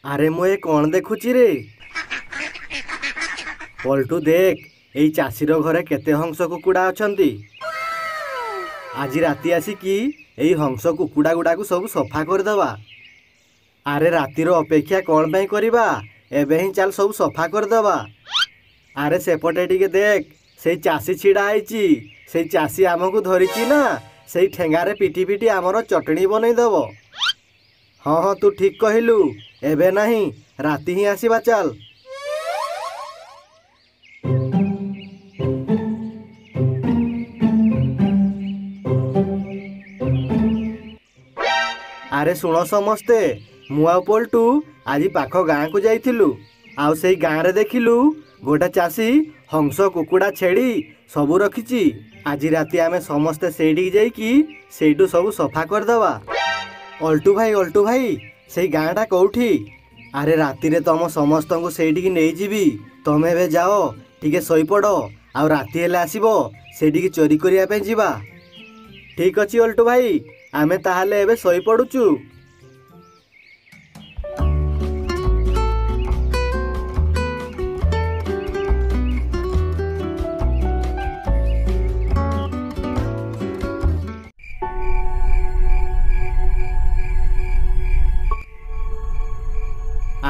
আরে ମୁଁ ଏ କଣ ଦେଖୁଛି ରେ? ପଲଟୁ ଦେଖ, ଏଇ ଚାଷୀର ଘରେ କେତେ ହଂସ କୁକୁଡ଼ା ଅଛନ୍ତି। ଆଜି ରାତି ଆସିକି ଏଇ ହଂସ କୁକୁଡ଼ା ଗୁଡ଼ାକୁ ସବୁ ସଫା କରିଦେବା। ଆରେ ରାତିର ଅପେକ୍ଷା କ'ଣ ପାଇଁ କରିବା, ଏବେ ହିଁ ଚାଲ ସବୁ ସଫା କରିଦେବା। ଆରେ ସେପଟେ ଟିକେ ଦେଖ, ସେଇ ଚାଷୀ ଛିଡ଼ା ହେଇଛି। ସେଇ ଚାଷୀ ଆମକୁ ଧରିଛି ନା, ସେଇ ଠେଙ୍ଗାରେ ପିଟି ପିଟି ଆମର ଚଟଣି ବନେଇଦେବ। ହଁ ହଁ, ତୁ ଠିକ୍ କହିଲୁ। ଏବେ ନାହିଁ, ରାତି ହିଁ ଆସିବା ଚାଲ। ଆରେ ଶୁଣ ସମସ୍ତେ, ମୁଁ ଆଉ ପଲଟୁ ଆଜି ପାଖ ଗାଁକୁ ଯାଇଥିଲୁ। ଆଉ ସେଇ ଗାଁରେ ଦେଖିଲୁ ଗୋଟେ ଚାଷୀ ହଂସ କୁକୁଡ଼ା ଛେଳି ସବୁ ରଖିଛି। ଆଜି ରାତି ଆମେ ସମସ୍ତେ ସେଇଠିକି ଯାଇକି ସେଇଠୁ ସବୁ ସଫା କରିଦେବା। ଅଲ୍ଟୁ ଭାଇ, ସେଇ ଗାଁଟା କେଉଁଠି? ଆରେ ରାତିରେ ତମ ସମସ୍ତଙ୍କୁ ସେଇଠିକି ନେଇଯିବି। ତମେ ଏବେ ଯାଅ, ଟିକେ ଶୋଇପଡ଼। ଆଉ ରାତି ହେଲେ ଆସିବ, ସେଇଠିକି ଚୋରି କରିବା ପାଇଁ ଯିବା। ଠିକ୍ ଅଛି ଅଲ୍ଟୁ ଭାଇ, ଆମେ ତାହେଲେ ଏବେ ଶୋଇପଡ଼ୁଛୁ।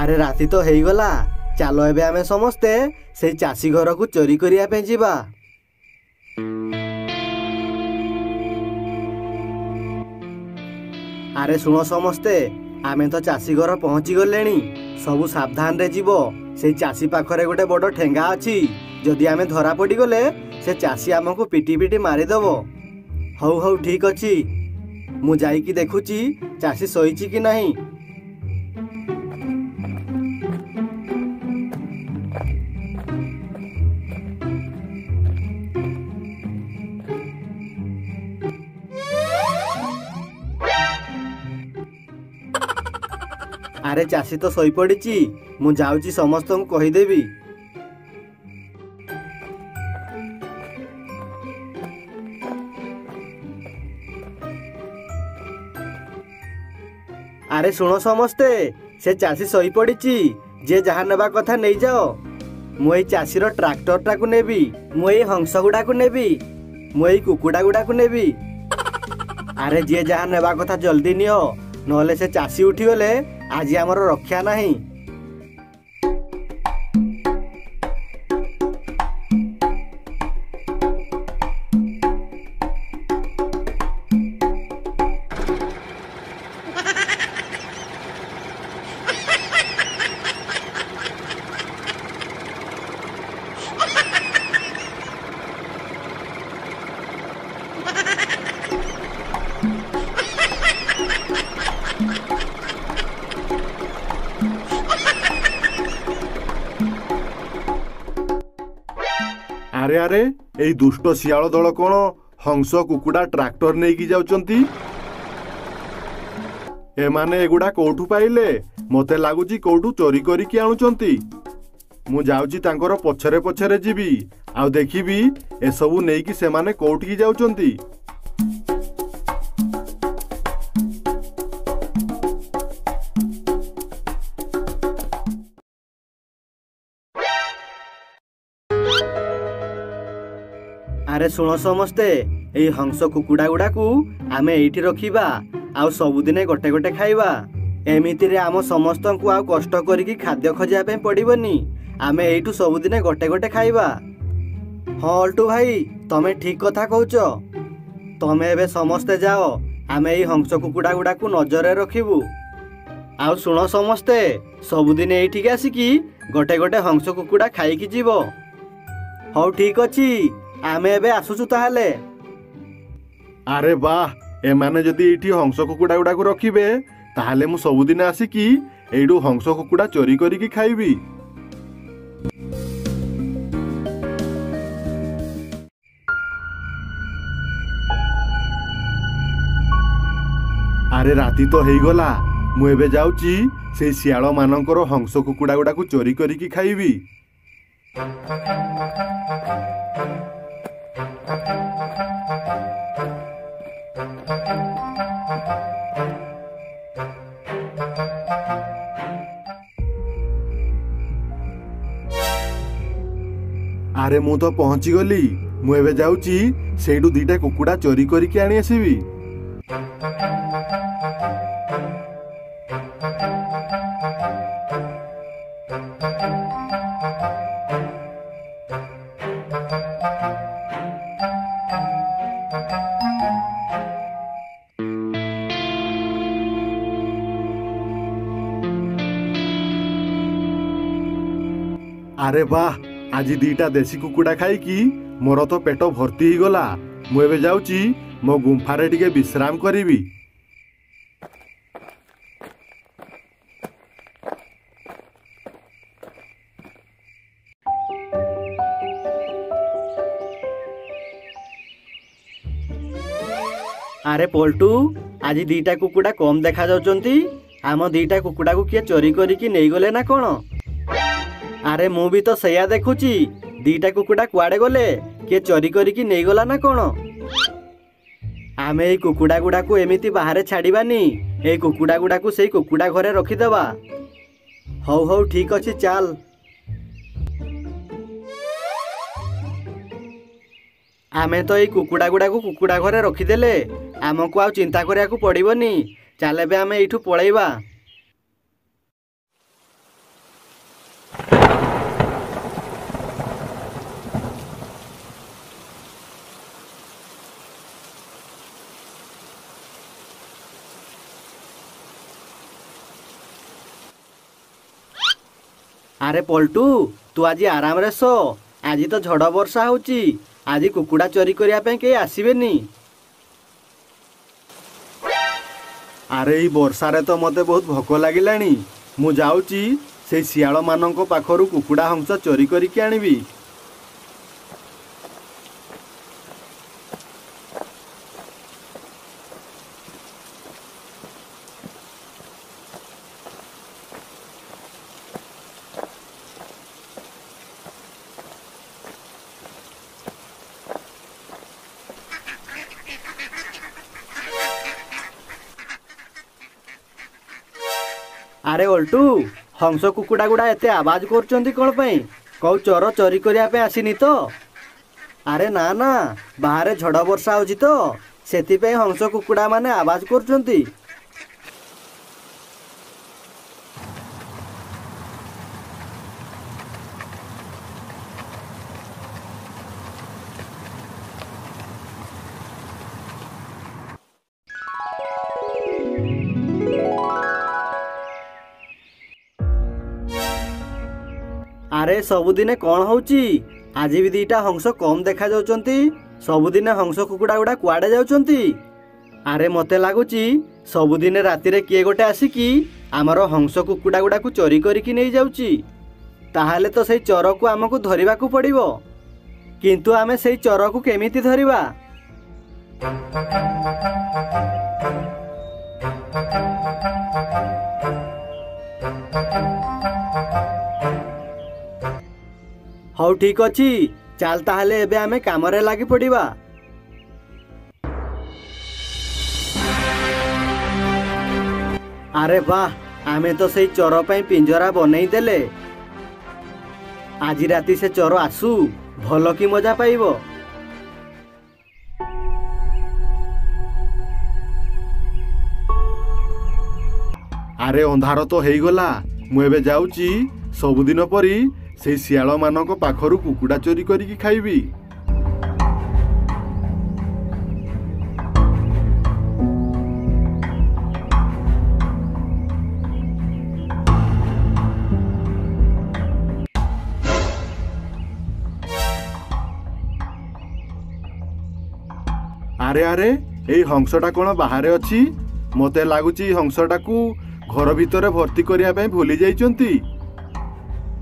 ଆରେ ରାତି ତ ହେଇଗଲା, ଚାଲ ଏବେ ଆମେ ସମସ୍ତେ ସେଇ ଚାଷୀ ଘରକୁ ଚୋରି କରିବା ପାଇଁ ଯିବା। ଆରେ ଶୁଣ ସମସ୍ତେ, ଆମେ ତ ଚାଷୀ ଘର ପହଞ୍ଚି ଗଲେଣି। ସବୁ ସାବଧାନରେ ଯିବ। ସେଇ ଚାଷୀ ପାଖରେ ଗୋଟେ ବଡ଼ ଠେଙ୍ଗା ଅଛି। ଯଦି ଆମେ ଧରା ପଡ଼ିଗଲେ ସେ ଚାଷୀ ଆମକୁ ପିଟି ପିଟି ମାରିଦେବ। ହଉ ଠିକ୍ ଅଛି, ମୁଁ ଯାଇକି ଦେଖୁଛି ଚାଷୀ ଶୋଇଛି କି ନାହିଁ। ଆରେ ଚାଷୀ ତ ଶୋଇପଡ଼ିଛି, ମୁଁ ଯାଉଛି ସମସ୍ତଙ୍କୁ କହିଦେବି। ଆରେ ଶୁଣ ସମସ୍ତେ, ସେ ଚାଷୀ ଶୋଇପଡ଼ିଛି। ଯେ ଯାହା ନେବା କଥା ନେଇଯାଅ। ମୁଁ ଏଇ ଚାଷୀର ଟ୍ରାକ୍ଟରଟାକୁ ନେବି, ମୁଁ ଏଇ ହଂସ ଗୁଡ଼ାକୁ ନେବି, ମୁଁ ଏଇ କୁକୁଡ଼ା ଗୁଡ଼ାକୁ ନେବି। ଆରେ ଯିଏ ଯାହା ନେବା କଥା ଜଲ୍ଦି ନିଅ, ନହେଲେ ସେ ଚାଷୀ ଉଠିଗଲେ ଆଜି ଆମର ରକ୍ଷା ନାହିଁ। ଆରେ ଏଇ ଦୁଷ୍ଟ ଶିଆଳ ଦଳ କ'ଣ ହଂସ କୁକୁଡ଼ା ଟ୍ରାକ୍ଟର ନେଇକି ଯାଉଛନ୍ତି? ଏମାନେ ଏଗୁଡ଼ା କୋଉଠୁ ପାଇଲେ? ମତେ ଲାଗୁଛି କୋଉଠୁ ଚୋରି କରିକି ଆଣୁଛନ୍ତି। ମୁଁ ଯାଉଛି ତାଙ୍କର ପଛରେ ପଛରେ ଯିବି, ଆଉ ଦେଖିବି ଏସବୁ ନେଇକି ସେମାନେ କୋଉଠିକି ଯାଉଛନ୍ତି। ଆରେ ଶୁଣ ସମସ୍ତେ, ଏଇ ହଂସ କୁକୁଡ଼ା ଗୁଡ଼ାକୁ ଆମେ ଏଇଠି ରଖିବା, ଆଉ ସବୁଦିନେ ଗୋଟେ ଗୋଟେ ଖାଇବା। ଏମିତିରେ ଆମ ସମସ୍ତଙ୍କୁ ଆଉ କଷ୍ଟ କରିକି ଖାଦ୍ୟ ଖୋଜିବା ପାଇଁ ପଡ଼ିବନି। ଆମେ ଏଇଠୁ ସବୁଦିନେ ଗୋଟେ ଗୋଟେ ଖାଇବା। ହଁ ଅଲ୍ଟୁ ଭାଇ, ତମେ ଠିକ୍ କଥା କହୁଛ। ତମେ ଏବେ ସମସ୍ତେ ଯାଅ, ଆମେ ଏଇ ହଂସ କୁକୁଡ଼ା ଗୁଡ଼ାକୁ ନଜରରେ ରଖିବୁ। ଆଉ ଶୁଣ ସମସ୍ତେ, ସବୁଦିନେ ଏଇଠିକି ଆସିକି ଗୋଟେ ଗୋଟେ ହଂସ କୁକୁଡ଼ା ଖାଇକି ଯିବ। ହଉ ଠିକ୍ ଅଛି, ଆମେ ଏବେ ଆସୁଛୁ ତାହେଲେ। ଆରେ ବାଃ, ଏମାନେ ଯଦି ଏଇଠି ହଂସ କୁକୁଡ଼ା ଗୁଡ଼ାକୁ ରଖିବେ, ତାହେଲେ ମୁଁ ସବୁଦିନ ଆସିକି ଏଇଠୁ ହଂସ କୁକୁଡ଼ା ଚୋରି କରିକି ଖାଇବି। ଆରେ ରାତି ତ ହେଇଗଲା, ମୁଁ ଏବେ ଯାଉଛି ସେଇ ଶିଆଳ ମାନଙ୍କର ହଂସ କୁକୁଡ଼ା ଗୁଡ଼ାକୁ ଚୋରି କରିକି ଖାଇବି। ଆରେ ମୁଁ ତ ପହଞ୍ଚିଗଲି। ମୁଁ ଏବେ ଯାଉଛି ସେଇଠୁ ଦିଟା କୁକୁଡ଼ା ଚୋରି କରିକି ଆଣି ଆସିବି। ଆରେ ବାଃ, ଆଜି ଦିଟା ଦେଶୀ କୁକୁଡ଼ା ଖାଇକି ମୋର ତ ପେଟ ଭର୍ତ୍ତି ହେଇଗଲା। ମୁଁ ଏବେ ଯାଉଛି ମୋ ଗୁମ୍ଫାରେ ଟିକେ ବିଶ୍ରାମ କରିବି। ଆରେ ପଲ୍ଟୁ, ଆଜି ଦିଟା କୁକୁଡ଼ା କମ୍ ଦେଖାଯାଉଛନ୍ତି। ଆମ ଦିଟା କୁକୁଡ଼ାକୁ କିଏ ଚୋରି କରିକି ନେଇଗଲେ ନା କ'ଣ? ଆରେ ମୁଁ ବି ତ ସେଇଆ ଦେଖୁଛି। ଦିଟା କୁକୁଡ଼ା କୁଆଡ଼େ ଗଲେ? କିଏ ଚୋରି କରିକି ନେଇଗଲା ନା କ'ଣ? ଆମେ ଏଇ କୁକୁଡ଼ା ଗୁଡ଼ାକୁ ଏମିତି ବାହାରେ ଛାଡ଼ିବାନି। ଏଇ କୁକୁଡ଼ା ଗୁଡ଼ାକୁ ସେଇ କୁକୁଡ଼ା ଘରେ ରଖିଦେବା। ହଉ ହଉ ଠିକ୍ ଅଛି, ଚାଲ। ଆମେ ତ ଏଇ କୁକୁଡ଼ା ଗୁଡ଼ାକୁ କୁକୁଡ଼ା ଘରେ ରଖିଦେଲେ ଆମକୁ ଆଉ ଚିନ୍ତା କରିବାକୁ ପଡ଼ିବନି। ଚାଲ ଏବେ ଆମେ ଏଇଠୁ ପଳେଇବା। ଆରେ ପଲ୍ଟୁ, ତୁ ଆଜି ଆରାମରେ ଶୋ। ଆଜି ତ ଝଡ଼ ବର୍ଷା ହେଉଛି। ଆଜି କୁକୁଡ଼ା ଚୋରି କରିବା ପାଇଁ କେହି ଆସିବେନି। ଆରେ ଏଇ ବର୍ଷାରେ ତ ମୋତେ ବହୁତ ଭୋକ ଲାଗିଲାଣି। ମୁଁ ଯାଉଛି ସେଇ ଶିଆଳମାନଙ୍କ ପାଖରୁ କୁକୁଡ଼ା ହଂସ ଚୋରି କରିକି ଆଣିବି। ଆରେ ଓଲ୍ଟୁ, ହଂସ କୁକୁଡ଼ା ଗୁଡ଼ା ଏତେ ଆବାଜ କରୁଛନ୍ତି କ'ଣ ପାଇଁ? କୋଉ ଚୋର ଚୋରି କରିବା ପାଇଁ ଆସିନି ତ? ଆରେ ନା ନା, ବାହାରେ ଝଡ଼ ବର୍ଷା ହେଉଛି ତ, ସେଥିପାଇଁ ହଂସ କୁକୁଡ଼ା ମାନେ ଆବାଜ କରୁଛନ୍ତି। ଆରେ ସବୁଦିନେ କ'ଣ ହେଉଛି? ଆଜି ବି ଦିଟା ହଂସ କମ୍ ଦେଖାଯାଉଛନ୍ତି। ସବୁଦିନେ ହଂସ କୁକୁଡ଼ା ଗୁଡ଼ା କୁଆଡ଼େ ଯାଉଛନ୍ତି? ଆରେ ମୋତେ ଲାଗୁଛି ସବୁଦିନେ ରାତିରେ କିଏ ଗୋଟେ ଆସିକି ଆମର ହଂସ କୁକୁଡ଼ା ଗୁଡ଼ାକୁ ଚୋରି କରିକି ନେଇଯାଉଛି। ତାହେଲେ ତ ସେଇ ଚୋରକୁ ଆମକୁ ଧରିବାକୁ ପଡ଼ିବ। କିନ୍ତୁ ଆମେ ସେଇ ଚୋରକୁ କେମିତି ଧରିବା? ହଉ ଠିକ୍ ଅଛି, ଚାଲ ତାହେଲେ ଏବେ ଆମେ କାମରେ ଲାଗି ପଡ଼ିବା। ଆରେ ବାଃ, ଆମେ ତ ସେଇ ଚୋର ପାଇଁ ପିଞ୍ଜରା ବନେଇ ଦେଲେ। ଆଜି ରାତି ସେ ଚୋର ଆସୁ, ଭଲ କି ମଜା ପାଇବ। ଆରେ ଅନ୍ଧାର ତ ହେଇଗଲା। ମୁଁ ଏବେ ଯାଉଛି ସବୁଦିନ ପରି ସେଇ ଶିଆଳମାନଙ୍କ ପାଖରୁ କୁକୁଡ଼ା ଚୋରି କରିକି ଖାଇବି। ଆରେ ଆରେ, ଏଇ ହଂସଟା କ'ଣ ବାହାରେ ଅଛି? ମୋତେ ଲାଗୁଛି ଏଇ ହଂସଟାକୁ ଘର ଭିତରେ ଭର୍ତ୍ତି କରିବା ପାଇଁ ଭୁଲି ଯାଇଛନ୍ତି।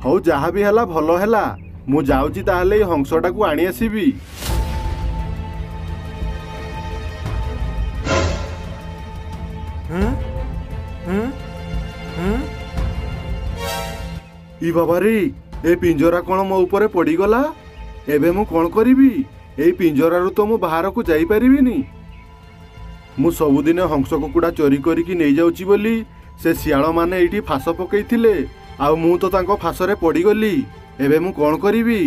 ହଉ, ଯାହା ବି ହେଲା ଭଲ ହେଲା। ମୁଁ ଯାଉଛି ତାହେଲେ ଏଇ ହଂସଟାକୁ ଆଣି ଆସିବି। ଇ ବାବାରେ, ଏ ପିଞ୍ଜରା କ'ଣ ମୋ ଉପରେ ପଡ଼ିଗଲା? ଏବେ ମୁଁ କ'ଣ କରିବି? ଏଇ ପିଞ୍ଜରାରୁ ତ ମୁଁ ବାହାରକୁ ଯାଇପାରିବିନି। ମୁଁ ସବୁଦିନ ହଂସ କୁକୁଡ଼ା ଚୋରି କରିକି ନେଇଯାଉଛି ବୋଲି ସେ ଶିଆଳମାନେ ଏଇଠି ଫାଶ ପକେଇଥିଲେ, ଆଉ ମୁଁ ତ ତାଙ୍କ ଫାଶରେ ପଡ଼ିଗଲି। ଏବେ ମୁଁ କ'ଣ କରିବି?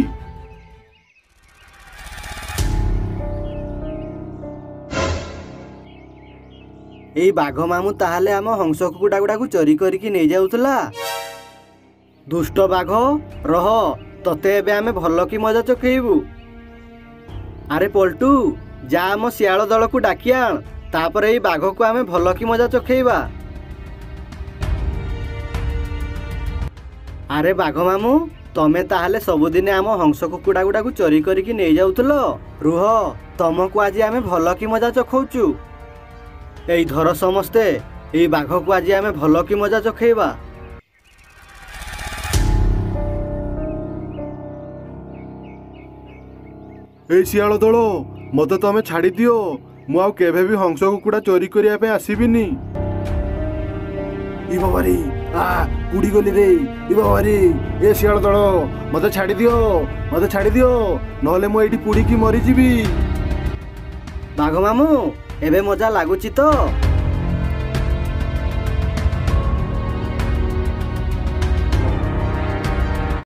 ଏଇ ବାଘ ମାମୁଁ ତାହେଲେ ଆମ ହଂସ କୁକୁଡ଼ା ଗୁଡ଼ାକୁ ଚୋରି କରିକି ନେଇଯାଉଥିଲା। ଦୁଷ୍ଟ ବାଘ, ରହ, ତତେ ଏବେ ଆମେ ଭଲ କି ମଜା ଚଖେଇବୁ। ଆରେ ପଲ୍ଟୁ, ଯା ଆମ ଶିଆଳ ଦଳକୁ ଡାକି ଆଣ, ତାପରେ ଏଇ ବାଘକୁ ଆମେ ଭଲ କି ମଜା ଚଖେଇବା। ଆରେ ବାଘ ମାମୁଁ, ତମେ ତାହେଲେ ସବୁଦିନେ ଆମ ହଂସ କୁକୁଡ଼ା ଗୁଡ଼ାକୁ ଚୋରି କରିକି ନେଇଯାଉଥିଲ। ରୁହ, ତମକୁ ଆଜି ଆମେ ଭଲ କି ମଜା ଚଖଉଛୁ। ଏଇ ଧର ସମସ୍ତେ, ଏଇ ବାଘକୁ ଆଜି ଆମେ ଭଲ କି ମଜା ଚଖେଇବା। ଏଇ ଶିଆଳ ଦଳ, ମତେ ତମେ ଛାଡ଼ି ଦିଅ। ମୁଁ ଆଉ କେବେ ବି ହଂସ କୁକୁଡ଼ା ଚୋରି କରିବା ପାଇଁ ଆସିବିନି। ଇ ବାବାରେ, ବୁଡ଼ିଗଲି ରେ। ଇ ବାବାରେ, ଏ ଶିଆଳ ଦଳ, ମତେ ଛାଡ଼ି ଦିଅ, ମତେ ଛାଡ଼ି ଦିଅ, ନହେଲେ ମୁଁ ଏଇଠି ପୁଡ଼ିକି ମରିଯିବି। ବାଘ ମାମୁଁ, ଏବେ ମଜା ଲାଗୁଛି ତ?